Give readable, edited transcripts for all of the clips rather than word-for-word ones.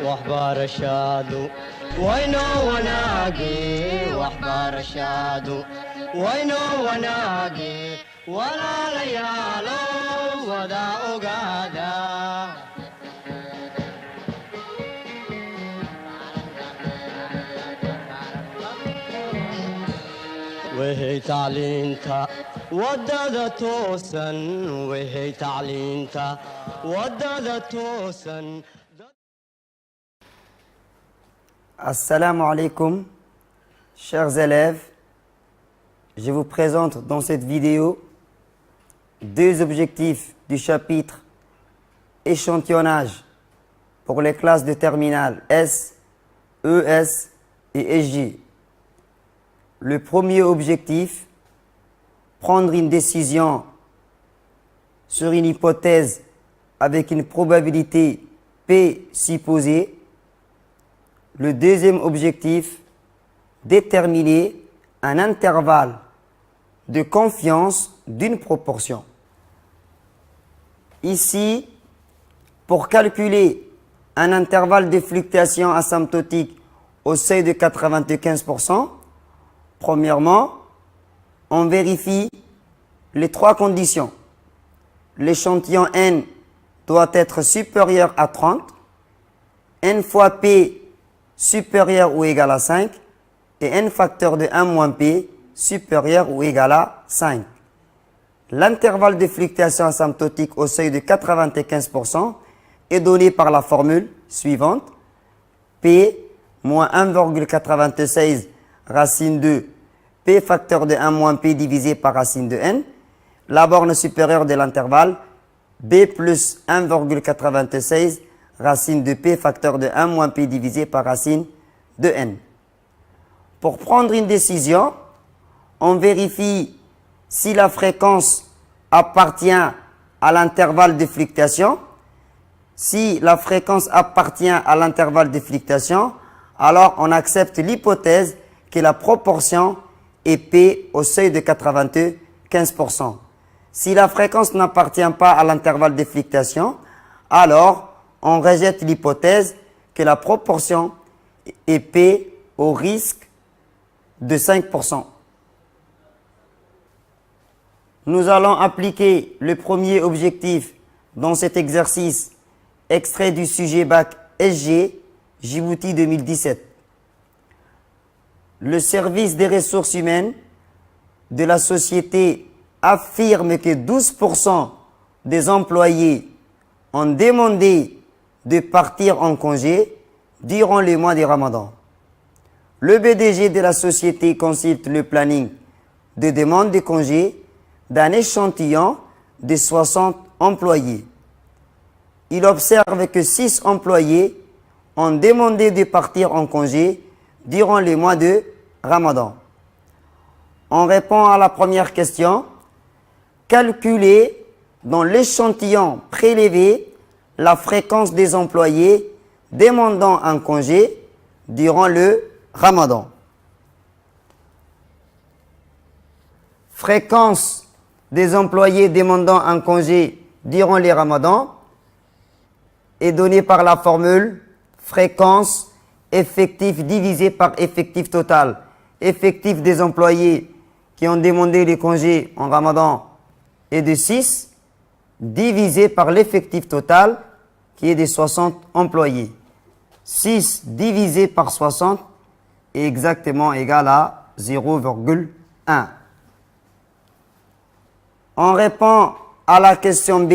waxbarashadu waynoo wanaage waxbarashadu waynoo wanaage walaalayaalo wada ogaada وهي تعلينتا ودادة توسن وهي تعلينتا ودادة توسن. Assalamu alaikum, chers élèves. Je vous présente dans cette vidéo deux objectifs du chapitre échantillonnage pour les classes de terminale S, ES et SG. Le premier objectif, prendre une décision sur une hypothèse avec une probabilité P supposée. Le deuxième objectif, déterminer un intervalle de confiance d'une proportion. Ici, pour calculer un intervalle de fluctuation asymptotique au seuil de 95%, premièrement, on vérifie les trois conditions. L'échantillon N doit être supérieur à 30, N fois P supérieur ou égal à 5 et N facteur de 1 moins P supérieur ou égal à 5. L'intervalle de fluctuation asymptotique au seuil de 95% est donné par la formule suivante. P moins 1,96 racine de P facteur de 1 moins P divisé par racine de N. La borne supérieure de l'intervalle B plus 1,96 racine de P facteur de 1 moins P divisé par racine de N. Pour prendre une décision, on vérifie si la fréquence appartient à l'intervalle de fluctuation. Si la fréquence appartient à l'intervalle de fluctuation, alors on accepte l'hypothèse que la proportion est P au seuil de 95%. Si la fréquence n'appartient pas à l'intervalle de fluctuation, alors on rejette l'hypothèse que la proportion est P au risque de 5%. Nous allons appliquer le premier objectif dans cet exercice extrait du sujet bac SG, Djibouti 2017. Le service des ressources humaines de la société affirme que 12% des employés ont demandé de partir en congé durant le mois de Ramadan. Le BDG de la société consulte le planning de demande de congé d'un échantillon de 60 employés. Il observe que 6 employés ont demandé de partir en congé durant le mois de Ramadan. On répond à la première question. Calculer dans l'échantillon prélevé la fréquence des employés demandant un congé durant le Ramadan. Fréquence des employés demandant un congé durant le Ramadan est donnée par la formule fréquence effectif divisé par effectif total. Effectif des employés qui ont demandé les congés en Ramadan est de 6 divisé par l'effectif total qui est de 60 employés. 6 divisé par 60 est exactement égal à 0,1. On répond à la question B.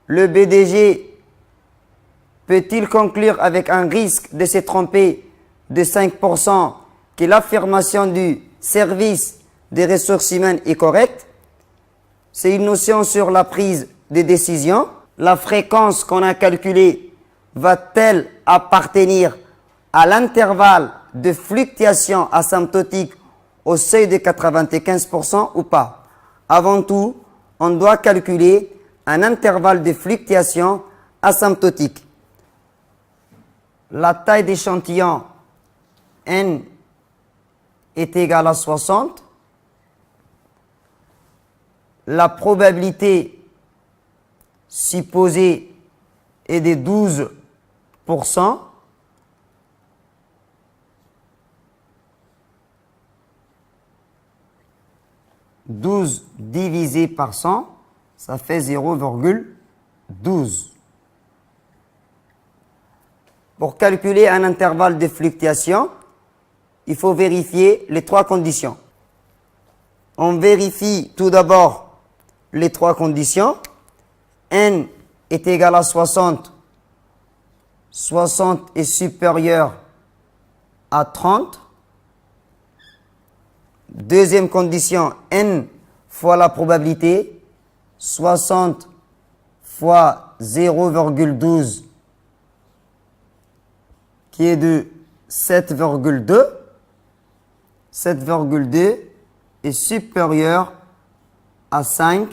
Le BDG peut-il conclure avec un risque de se tromper de 5% que l'affirmation du service des ressources humaines est correcte? C'est une notion sur la prise de décision. La fréquence qu'on a calculée va-t-elle appartenir à l'intervalle de fluctuation asymptotique au seuil de 95% ou pas? Avant tout, on doit calculer un intervalle de fluctuation asymptotique. La taille d'échantillon N est égale à 60. La probabilité supposée est de 12 divisé par 100, ça fait 0,12. Pour calculer un intervalle de fluctuation, il faut vérifier les trois conditions. On vérifie tout d'abord les trois conditions. N est égal à 60. 60 est supérieur à 30. Deuxième condition, N fois la probabilité. 60 fois 0,12 qui est de 7,2. 7,2 est supérieur à 5.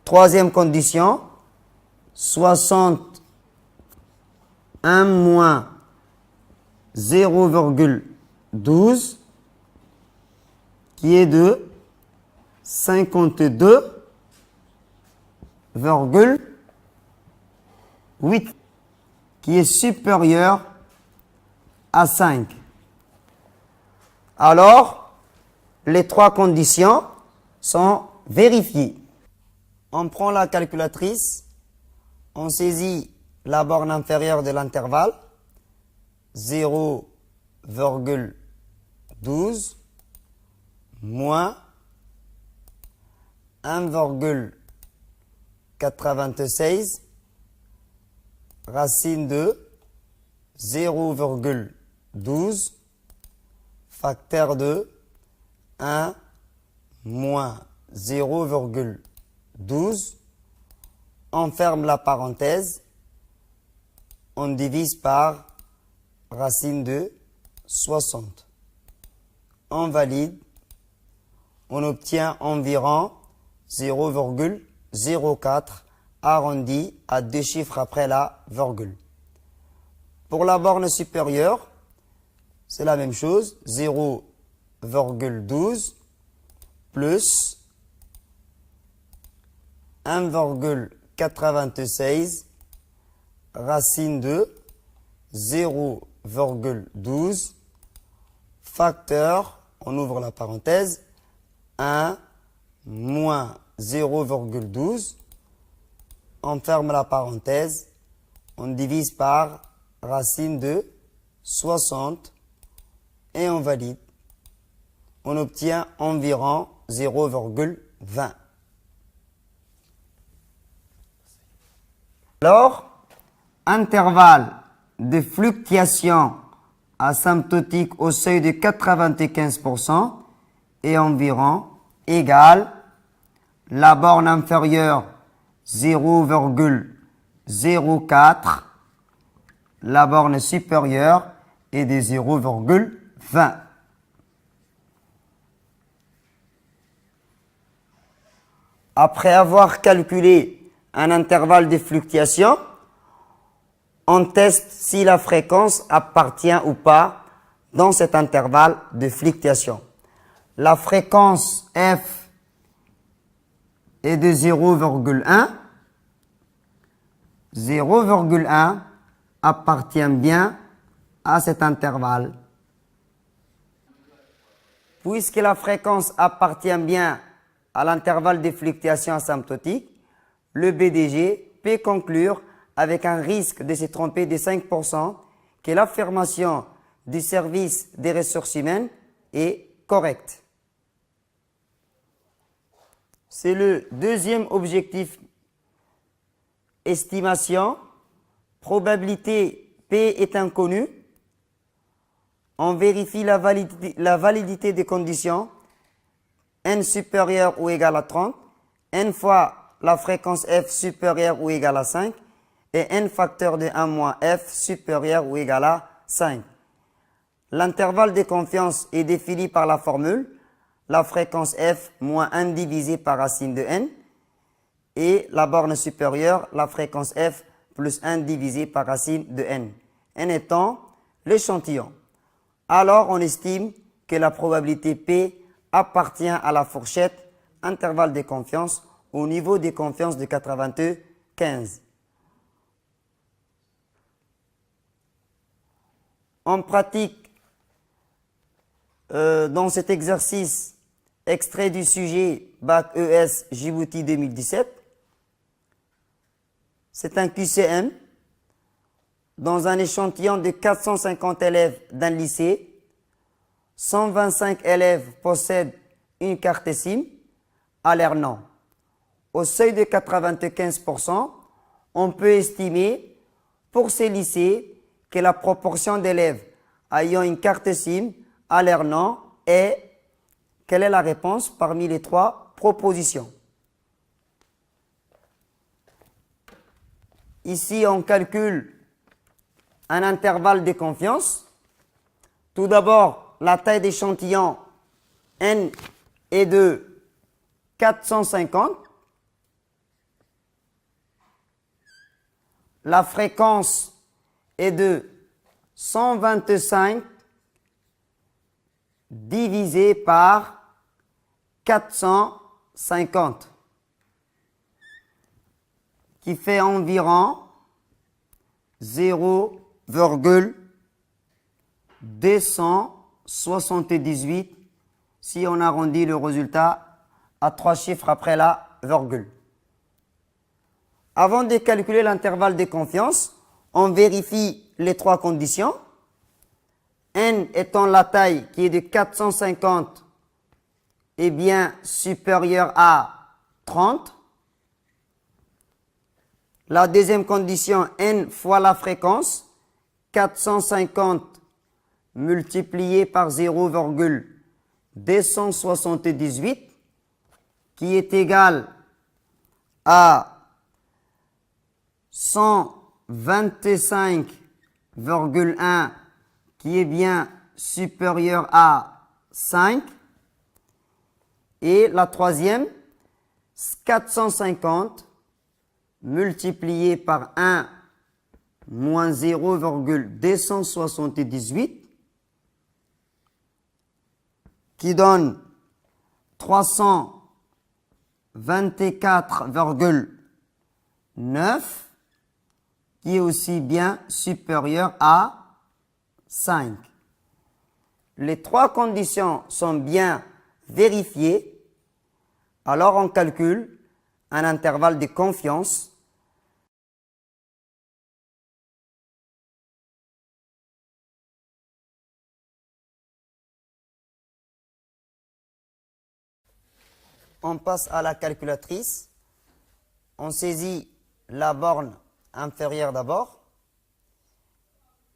Troisième condition, 61 moins 0,12 qui est de 52,8 qui est supérieur à 5. Alors, les trois conditions sont vérifiées. On prend la calculatrice, on saisit la borne inférieure de l'intervalle, 0,12 moins 1,96 racine de 0,12 facteur de 1 moins 0,12. On ferme la parenthèse. On divise par racine de 60. On valide. On obtient environ 0,04 arrondi à deux chiffres après la virgule. Pour la borne supérieure, c'est la même chose, 0,12 plus 1,96 racine de 0,12 facteur, on ouvre la parenthèse, 1 moins 0,12, on ferme la parenthèse, on divise par racine de 60 et on valide. On obtient environ 0,20. Alors, intervalle de fluctuation asymptotique au seuil de 95% est environ égal la borne inférieure 0,04, la borne supérieure est de 0,20. Après avoir calculé un intervalle de fluctuation, on teste si la fréquence appartient ou pas dans cet intervalle de fluctuation. La fréquence f est de 0,1. 0,1 appartient bien à cet intervalle. Puisque la fréquence appartient bien à l'intervalle de fluctuation asymptotique, le BDG peut conclure avec un risque de se tromper de 5% que l'affirmation du service des ressources humaines est correcte. C'est le deuxième objectif. Estimation, probabilité P est inconnue. On vérifie la validité des conditions n supérieur ou égal à 30, n fois la fréquence f supérieure ou égale à 5 et n facteur de 1 moins f supérieur ou égal à 5. L'intervalle de confiance est défini par la formule la fréquence f moins 1 divisé par racine de n et la borne supérieure, la fréquence f plus 1 divisé par racine de n, n étant l'échantillon. Alors on estime que la probabilité P appartient à la fourchette intervalle de confiance au niveau de confiance de 95. on pratique dans cet exercice extrait du sujet Bac ES Djibouti 2017. C'est un QCM dans un échantillon de 450 élèves d'un lycée. 125 élèves possèdent une carte SIM à leur nom. Au seuil de 95%, on peut estimer pour ces lycées que la proportion d'élèves ayant une carte SIM à leur nom est... Quelle est la réponse parmi les trois propositions? Ici, on calcule un intervalle de confiance. Tout d'abord, la taille d'échantillon N est de 450. La fréquence est de 125 divisé par 450, qui fait environ 0,278 si on arrondit le résultat à 3 chiffres après la virgule. Avant de calculer l'intervalle de confiance, on vérifie les trois conditions. N étant la taille qui est de 450 est bien supérieure à 30. La deuxième condition, N fois la fréquence, 450 multiplié par 0,278, qui est égal à 125,1, qui est bien supérieur à 5. Et la troisième, 450 multiplié par 1 moins 0,278, qui donne 324,9, qui est aussi bien supérieur à 5. Les trois conditions sont bien vérifiées. Alors on calcule un intervalle de confiance . On passe à la calculatrice. On saisit la borne inférieure d'abord.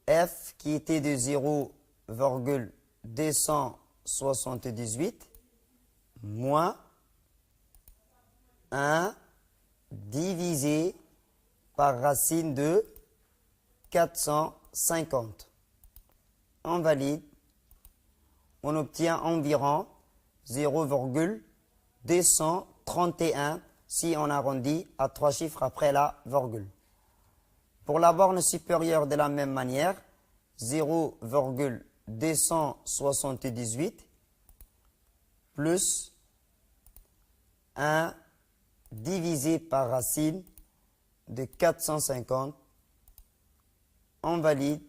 F qui était de 0,278 moins 1 divisé par racine de 450. On valide. On obtient environ 0,231 si on arrondit à 3 chiffres après la virgule. Pour la borne supérieure, de la même manière, 0,278 plus 1 divisé par racine de 450. On valide,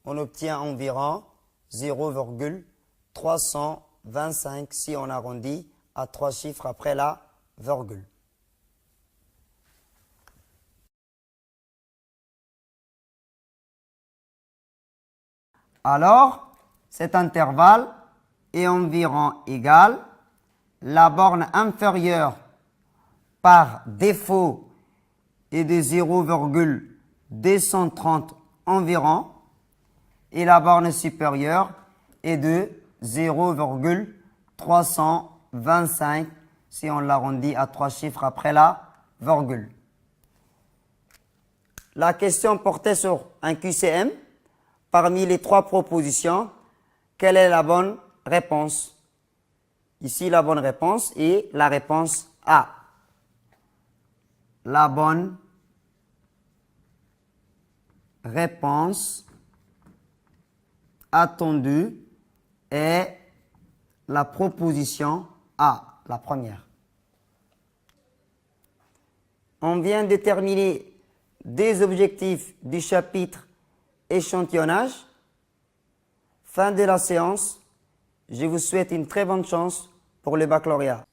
on obtient environ 0,325 si on arrondit à 3 chiffres après la virgule. Alors, cet intervalle est environ égal. La borne inférieure par défaut est de 0,230 environ et la borne supérieure est de 0,325 si on l'arrondit à 3 chiffres après la virgule. La question portait sur un QCM. Parmi les trois propositions, quelle est la bonne réponse? Ici, la bonne réponse est la réponse A. La bonne réponse attendue est la proposition A, la première. On vient de terminer des objectifs du chapitre échantillonnage. Fin de la séance. Je vous souhaite une très bonne chance pour le baccalauréat.